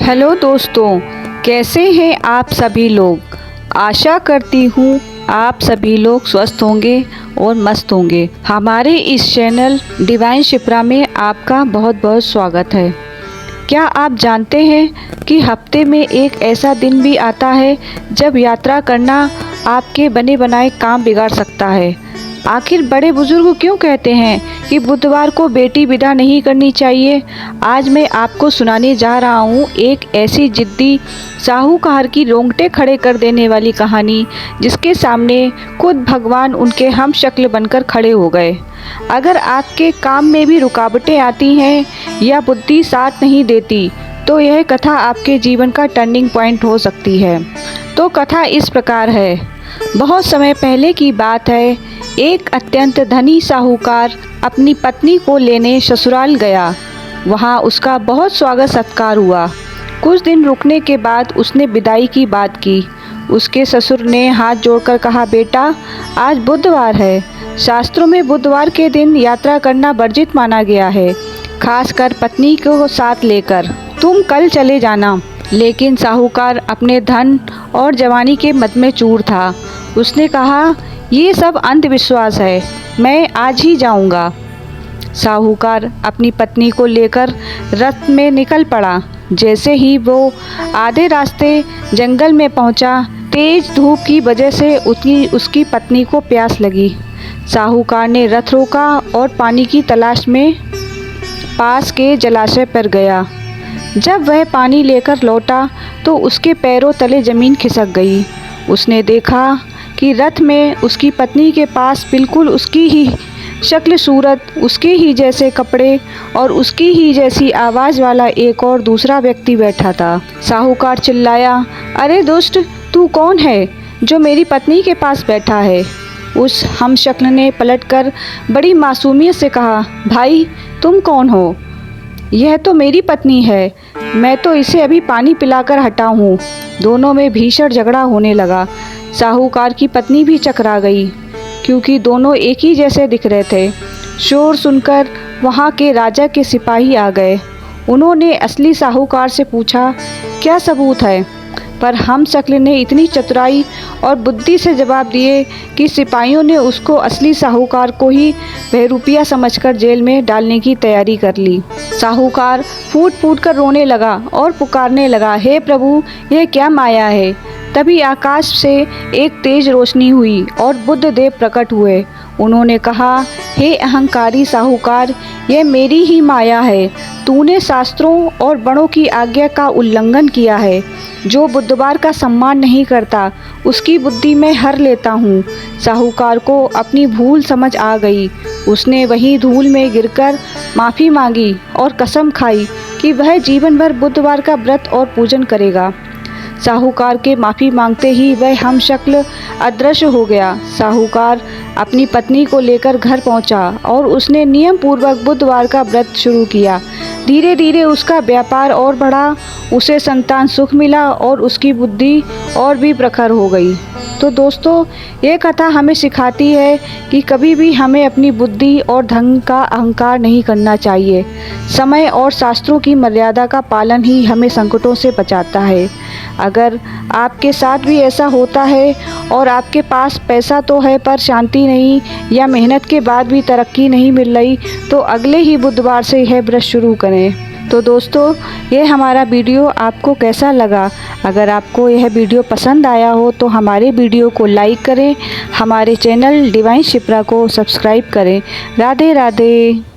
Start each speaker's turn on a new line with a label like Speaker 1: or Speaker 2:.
Speaker 1: Hello दोस्तों, कैसे हैं आप सभी लोग। आशा करती हूँ आप सभी लोग स्वस्थ होंगे और मस्त होंगे। हमारे इस चैनल डिवाइन शिप्रा में आपका बहुत बहुत स्वागत है। क्या आप जानते हैं कि हफ्ते में एक ऐसा दिन भी आता है जब यात्रा करना आपके बने बनाए काम बिगाड़ सकता है। आखिर बड़े बुजुर्ग क्यों कहते हैं कि बुधवार को बेटी विदा नहीं करनी चाहिए। आज मैं आपको सुनाने जा रहा हूँ एक ऐसी जिद्दी साहूकार की रोंगटे खड़े कर देने वाली कहानी, जिसके सामने खुद भगवान उनके हम शक्ल बनकर खड़े हो गए। अगर आपके काम में भी रुकावटें आती हैं या बुद्धि साथ नहीं देती, तो यह कथा आपके जीवन का टर्निंग पॉइंट हो सकती है। तो कथा इस प्रकार है। बहुत समय पहले की बात है। एक अत्यंत धनी साहूकार अपनी पत्नी को लेने ससुराल गया। वहाँ उसका बहुत स्वागत सत्कार हुआ। कुछ दिन रुकने के बाद उसने विदाई की बात की। उसके ससुर ने हाथ जोड़कर कहा, बेटा, आज बुधवार है। शास्त्रों में बुधवार के दिन यात्रा करना वर्जित माना गया है, खासकर पत्नी को साथ लेकर। तुम कल चले जाना। लेकिन साहूकार अपने धन और जवानी के मद में चूर था। उसने कहा, ये सब अंधविश्वास है, मैं आज ही जाऊंगा। साहूकार अपनी पत्नी को लेकर रथ में निकल पड़ा। जैसे ही वो आधे रास्ते जंगल में पहुंचा, तेज धूप की वजह से उसकी पत्नी को प्यास लगी। साहूकार ने रथ रोका और पानी की तलाश में पास के जलाशय पर गया। जब वह पानी लेकर लौटा तो उसके पैरों तले ज़मीन खिसक गई। उसने देखा कि रथ में उसकी पत्नी के पास बिल्कुल उसकी ही शक्ल सूरत, उसके ही जैसे कपड़े और उसकी ही जैसी आवाज़ वाला एक और दूसरा व्यक्ति बैठा था। साहूकार चिल्लाया, अरे दुष्ट, तू कौन है जो मेरी पत्नी के पास बैठा है। उस हमशक्ल ने पलटकर बड़ी मासूमियत से कहा, भाई, तुम कौन हो। यह तो मेरी पत्नी है, मैं तो इसे अभी पानी पिलाकर हटा हूँ। दोनों में भीषण झगड़ा होने लगा। साहूकार की पत्नी भी चकरा गई, क्योंकि दोनों एक ही जैसे दिख रहे थे। शोर सुनकर वहाँ के राजा के सिपाही आ गए। उन्होंने असली साहूकार से पूछा, क्या सबूत है। पर हम शक्ल ने इतनी चतुराई और बुद्धि से जवाब दिए कि सिपाहियों ने उसको असली साहूकार को ही बहरूपिया समझकर जेल में डालने की तैयारी कर ली। साहूकार फूट फूट कर रोने लगा और पुकारने लगा, हे प्रभु, यह क्या माया है। तभी आकाश से एक तेज रोशनी हुई और बुद्ध देव प्रकट हुए। उन्होंने कहा, हे अहंकारी साहूकार, यह मेरी ही माया है। तूने शास्त्रों और बड़ों की आज्ञा का उल्लंघन किया है। जो बुधवार का सम्मान नहीं करता, उसकी बुद्धि मैं हर लेता हूँ। साहूकार को अपनी भूल समझ आ गई। उसने वहीं धूल में गिरकर माफ़ी मांगी और कसम खाई कि वह जीवन भर बुधवार का व्रत और पूजन करेगा। साहूकार के माफ़ी मांगते ही वह हम शक्ल अदृश्य हो गया। साहूकार अपनी पत्नी को लेकर घर पहुंचा और उसने नियम पूर्वक बुधवार का व्रत शुरू किया। धीरे धीरे उसका व्यापार और बढ़ा, उसे संतान सुख मिला और उसकी बुद्धि और भी प्रखर हो गई। तो दोस्तों, ये कथा हमें सिखाती है कि कभी भी हमें अपनी बुद्धि और धन का अहंकार नहीं करना चाहिए। समय और शास्त्रों की मर्यादा का पालन ही हमें संकटों से बचाता है। अगर आपके साथ भी ऐसा होता है और आपके पास पैसा तो है पर शांति नहीं, या मेहनत के बाद भी तरक्की नहीं मिल रही, तो अगले ही बुधवार से यह व्रत शुरू करें। तो दोस्तों, ये हमारा वीडियो आपको कैसा लगा। अगर आपको यह वीडियो पसंद आया हो तो हमारे वीडियो को लाइक करें, हमारे चैनल डिवाइन शिप्रा को सब्सक्राइब करें। राधे राधे।